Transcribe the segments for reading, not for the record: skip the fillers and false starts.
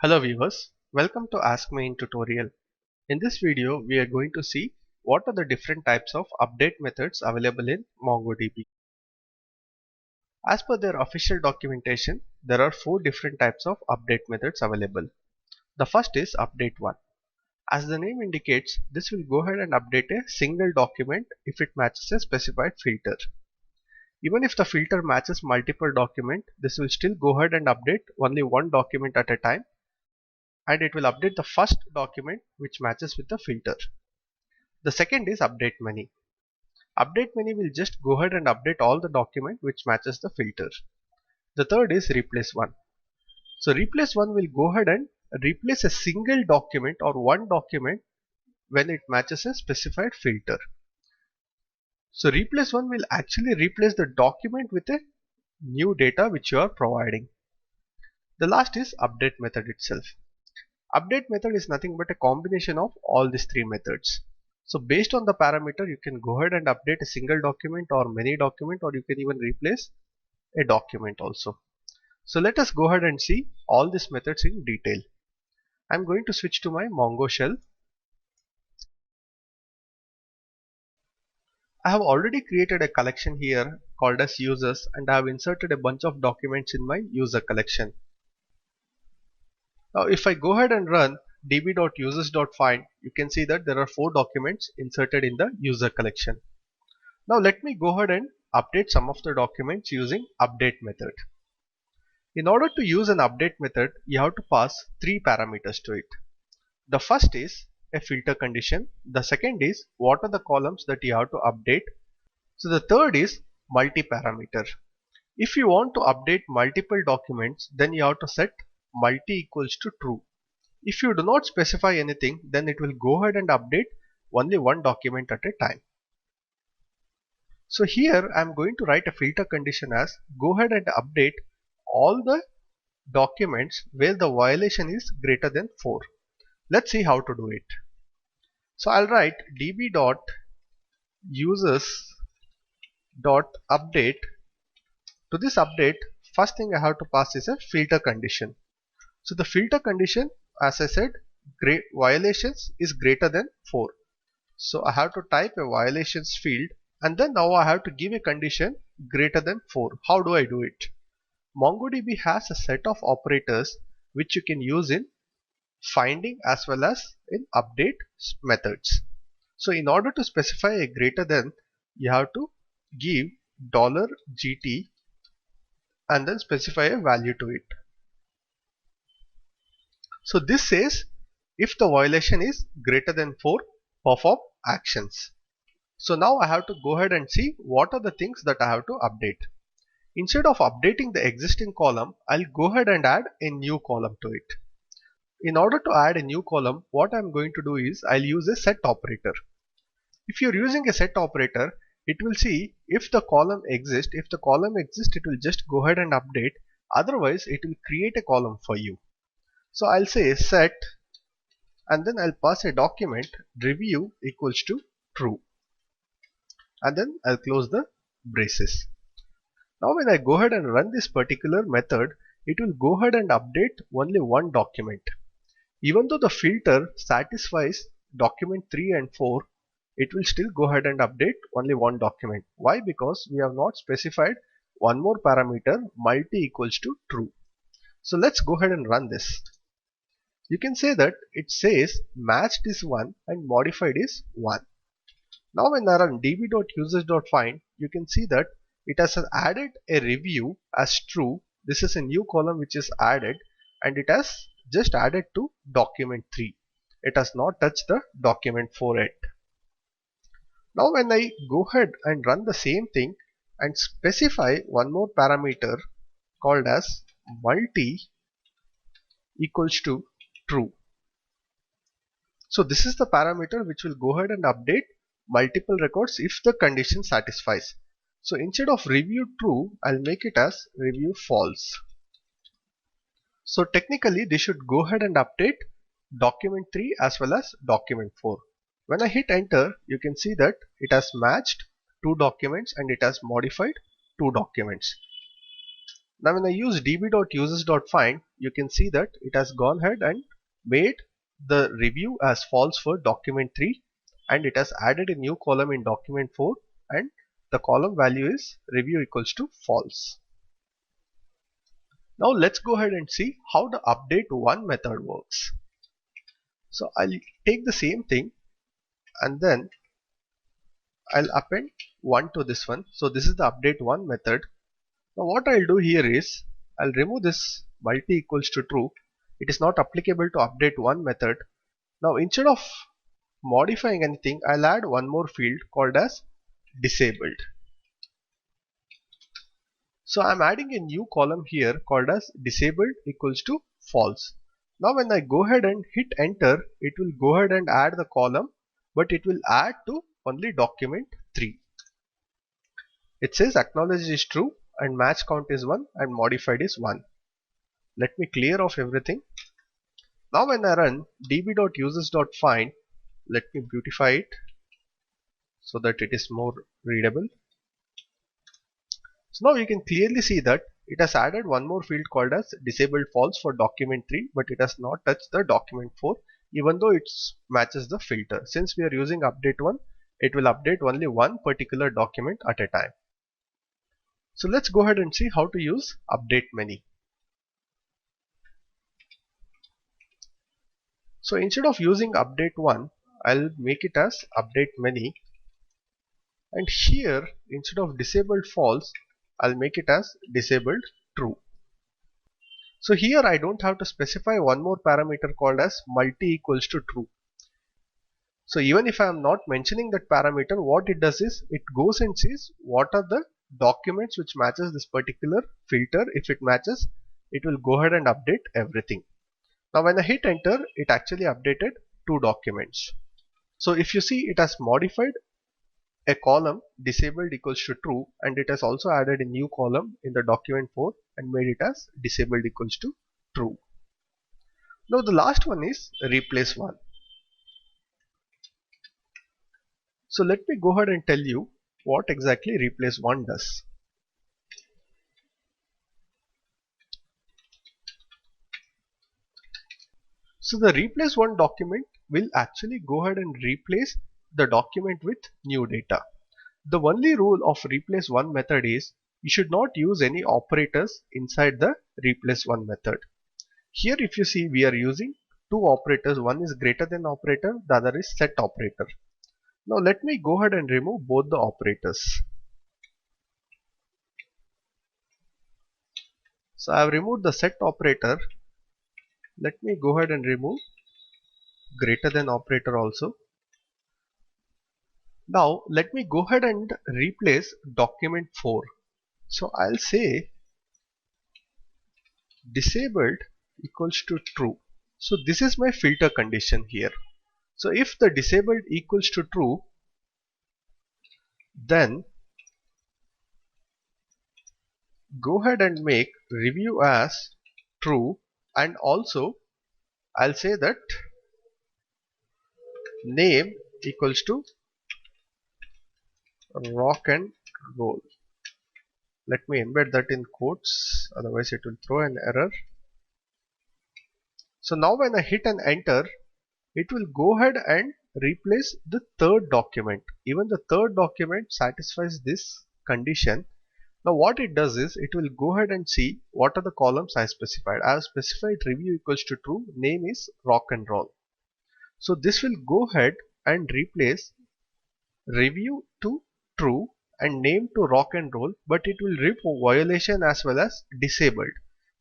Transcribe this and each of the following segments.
Hello viewers, welcome to Ask Me in tutorial. In this video, we are going to see what are the different types of update methods available in MongoDB. As per their official documentation, there are 4 different types of update methods available. The first is update 1. As the name indicates, this will go ahead and update a single document if it matches a specified filter. Even if the filter matches multiple documents, this will still go ahead and update only one document at a time, and it will update the first document which matches with the filter. The second is update many. Update many will just go ahead and update all the document which matches the filter. The third is replace one. So replace one will go ahead and replace a single document or one document when it matches a specified filter. So replace one will actually replace the document with a new data which you are providing. The last is update method itself. Update method is nothing but a combination of all these 3 methods. So based on the parameter, you can go ahead and update a single document or many document, or you can even replace a document also. So let us go ahead and see all these methods in detail. I'm going to switch to my Mongo shell. I have already created a collection here called as users, and I have inserted a bunch of documents in my user collection. Now if I go ahead and run db.users.find, you can see that there are 4 documents inserted in the user collection. Now let me go ahead and update some of the documents using update method. In order to use an update method, you have to pass 3 parameters to it. The first is a filter condition. The second is what are the columns that you have to update. So the third is multi-parameter. If you want to update multiple documents, then you have to set multi equals to true. If you do not specify anything, then it will go ahead and update only one document at a time. So here I am going to write a filter condition as go ahead and update all the documents where the violation is greater than 4. Let's see how to do it. So I'll write db.users.update. To this update, first thing I have to pass is a filter condition. So the filter condition, as I said, violations is greater than 4. So I have to type a violations field, and then now I have to give a condition greater than 4. How do I do it? MongoDB has a set of operators which you can use in finding as well as in update methods. So in order to specify a greater than, you have to give $GT and then specify a value to it. So this says if the violation is greater than 4, perform actions. So now I have to go ahead and see what are the things that I have to update. Instead of updating the existing column, I'll go ahead and add a new column to it. In order to add a new column, what I'm going to do is I'll use a set operator. If you're using a set operator, it will see if the column exists. If the column exists, it will just go ahead and update. Otherwise, it will create a column for you. So I'll say set, and then I'll pass a document review equals to true, and then I'll close the braces. Now when I go ahead and run this particular method, it will go ahead and update only one document. Even though the filter satisfies document 3 and 4, it will still go ahead and update only one document. Why? Because we have not specified one more parameter, multi equals to true. So let's go ahead and run this. You can say that it says matched is 1 and modified is 1. Now when I run db.users.find, you can see that it has added a review as true. This is a new column which is added, and it has just added to document 3. It has not touched the document 4 yet. Now when I go ahead and run the same thing and specify one more parameter called as multi equals to true. So this is the parameter which will go ahead and update multiple records if the condition satisfies. So instead of review true, I'll make it as review false. So technically this should go ahead and update document 3 as well as document 4. When I hit enter, you can see that it has matched 2 documents and it has modified 2 documents. Now when I use db.users.find, you can see that it has gone ahead and made the review as false for document 3, and it has added a new column in document 4, and the column value is review equals to false. Now let's go ahead and see how the update one method works. So I'll take the same thing and then I'll append 1 to this one. So this is the update one method. Now what I'll do here is I'll remove this multi equals to true. It is not applicable to update one method. Now instead of modifying anything, I'll add one more field called as disabled. So I'm adding a new column here called as disabled equals to false. Now when I go ahead and hit enter, it will go ahead and add the column, but it will add to only document 3. It says acknowledged is true and match count is 1 and modified is 1. Let me clear off everything. Now when I run db.users.find, let me beautify it so that it is more readable. So now you can clearly see that it has added one more field called as disabled false for document 3, but it has not touched the document 4, even though it matches the filter. Since we are using update 1, it will update only one particular document at a time. So let's go ahead and see how to use update many. So instead of using update 1, I'll make it as update many, and here instead of disabled false, I'll make it as disabled true. So here I don't have to specify one more parameter called as multi equals to true. So even if I am not mentioning that parameter, what it does is it goes and sees what are the documents which matches this particular filter. If it matches, it will go ahead and update everything. Now when I hit enter, it actually updated 2 documents. So if you see, it has modified a column disabled equals to true, and it has also added a new column in the document 4 and made it as disabled equals to true. Now the last one is replace one. So let me go ahead and tell you what exactly replace one does. So the replace one document will actually go ahead and replace the document with new data. The only rule of replace one method is you should not use any operators inside the replace one method. Here if you see, we are using two operators. One is greater than operator, the other is set operator. Now let me go ahead and remove both the operators. So I have removed the set operator. Let me go ahead and remove greater than operator also. Now let me go ahead and replace document 4. So I'll say disabled equals to true. So this is my filter condition here. So if the disabled equals to true, then go ahead and make review as true, and also I'll say that name equals to rock and roll. Let me embed that in quotes, otherwise it will throw an error. So now when I hit and enter, it will go ahead and replace the third document. Even the third document satisfies this condition. Now what it does is it will go ahead and see what are the columns I specified. I have specified review equals to true, name is rock and roll. So this will go ahead and replace review to true and name to rock and roll, but it will rip violation as well as disabled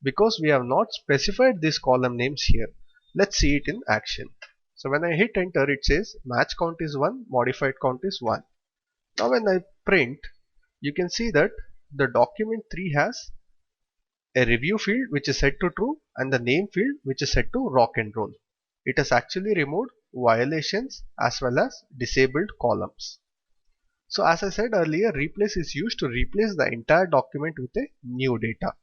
because we have not specified these column names here. Let's see it in action. So when I hit enter, it says match count is 1, modified count is 1. Now when I print, you can see that the document 3 has a review field which is set to true and the name field which is set to rock and roll. It has actually removed violations as well as disabled columns. So as I said earlier, replace is used to replace the entire document with a new data.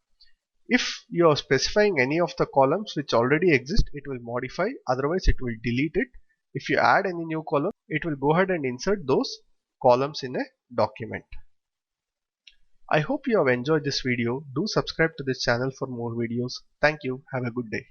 If you are specifying any of the columns which already exist, it will modify, otherwise it will delete it. If you add any new column, it will go ahead and insert those columns in a document. I hope you have enjoyed this video. Do subscribe to this channel for more videos. Thank you. Have a good day.